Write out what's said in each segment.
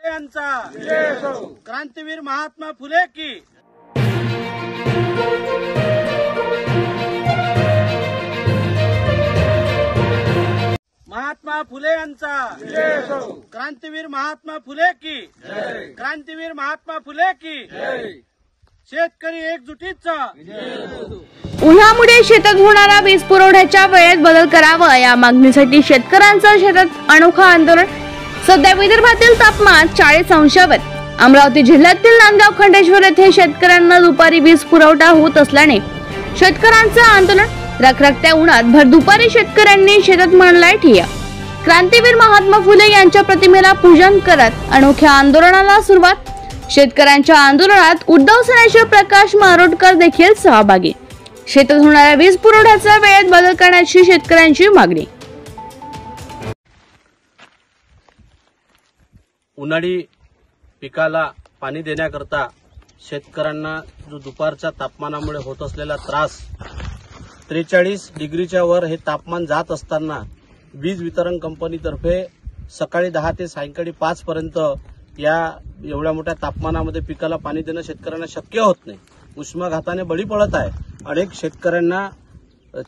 यांचा क्रांतीवीर महात्मा फुले की महात्मा फुले यांचा क्रांतीवीर महात्मा फुले की क्रांतीवीर महात्मा फुले की शेतकरी एकजुटीचा उन्हामुळे शेतात होणारा वीज पुरवठ्याच्या वेळेत बदल करावा या मागणीसाठी शेतकऱ्यांचं शेतात अनोखं आंदोलन। सध्या विदर्भातील तापमान 40 अंशावर। अमरावती जिल्ह्यातील नांदगाव खंडेश्वर येथे शेतकऱ्यांना दुपारी वीज पुरवठा होत असल्याने शेतकऱ्यांचं आंदोलन। रखरखत्या उन्हात भर दुपारी शेतकऱ्यांनी शेतात मांडलाय ठिय्या। क्रांतीवीर महात्मा फुले यांच्या प्रतिमेला पूजन करत अनोख्या आंदोलनाला सुरुवात। शेतकऱ्यांच्या आंदोलनात उद्धव सेनेचे प्रकाश मारोटकर देखील सहभागी। शेतात होणाऱ्या वीज पुरवठ्याचा वेळेत बदल करण्याची शेतकऱ्यांची मागणी। उन्हाळी पिकाला पाणी देण्याकरता शेतकऱ्यांना जो दुपारच्या तापमानामुळे होत असलेला त्रास, 43 डिग्रीच्या वर हे तापमान जात असताना वीज वितरण कंपनीतर्फे सकाळी 10 ते सायंकाळी 5 पर्यंत या एवढ्या मोठ्या तापमानामध्ये पिकाला पाणी देणं शेतकऱ्यांना शक्य होत नाही। उष्माघाताने बळी पडत आहे। अनेक शेतकऱ्यांना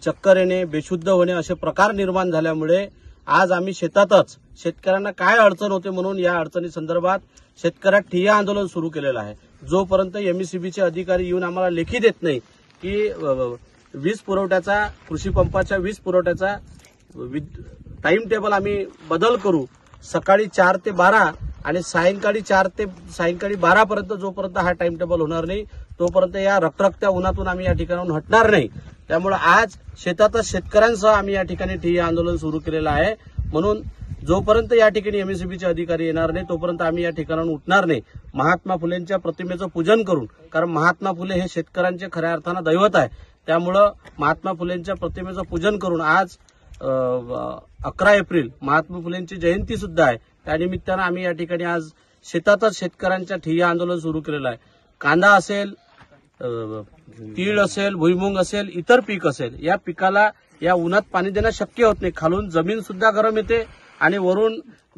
चक्कर येणे, बेशुद्ध होणे असे प्रकार निर्माण झाल्यामुळे आज आम्ही शेतातच शेतकऱ्यांना काय अडचण होते म्हणून या अडचणी संदर्भात शेतकऱ्यात ठिय्या आंदोलन सुरू केलेलं आहे। जोपर्यंत एमएससीबीचे अधिकारी येऊन आम्हाला लेखी देत नाही की वीज पुरवठ्याचा, कृषी पंपाच्या वीज पुरवठ्याचा टाइम टेबल आम्ही बदल करू, सकाळी 4 ते 12 आणि सायंकाळी 4 ते सायंकाळी 12 पर्यंत जोपर्यंत हा टाइम टेबल होणार नाही तोपर्यंत या रखरखत्या उन्हातून आम्ही या ठिकाणाहून हटणार नाही। त्यामुळे आज शेतातच शेतकऱ्यांसह आम्ही या ठिकाणी ठिय्या आंदोलन सुरू केलेलं आहे। म्हणून जोपर्यंत या ठिकाणी एमएससीबीचे अधिकारी येणार नाही तोपर्यंत आम्ही या ठिकाणाहून उठणार नाही। महात्मा फुलेंच्या प्रतिमेचं पूजन करून, कारण महात्मा फुले हे शेतकऱ्यांचे खऱ्या अर्थानं दैवत आहे, त्यामुळं महात्मा फुलेंच्या प्रतिमेचं पूजन करून आज 11 एप्रिल महात्मा फुलेंची जयंती सुद्धा आहे, त्यानिमित्तानं आम्ही या ठिकाणी आज शेतातच शेतकऱ्यांच्या ठिय्या आंदोलन सुरू केलेलं आहे। कांदा असेल, तीळ असेल, भुईमुंग असेल, इतर पीक असेल, या पिकाला या उन्हात पाणी देणं शक्य होत नाही। खालून जमीन सुद्धा गरम येते आणि वरून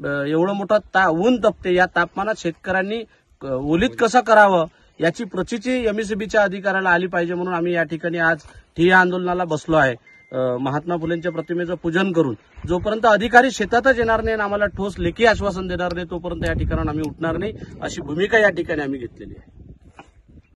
एवढं मोठं ऊन तपते। या तापमानात शेतकऱ्यांनी ओलीत कसं करावं याची प्रचिती एमएससीबीच्या अधिकाऱ्याला आली पाहिजे, म्हणून आम्ही या ठिकाणी आज ठिय्या आंदोलनाला बसलो आहे महात्मा फुलेंच्या प्रतिमेचं पूजन करून। जोपर्यंत अधिकारी शेतातच येणार नाही आणि आम्हाला ठोस लेखी आश्वासन देणार नाही तोपर्यंत या ठिकाणाहून आम्ही उठणार नाही, अशी भूमिका या ठिकाणी आम्ही घेतलेली आहे।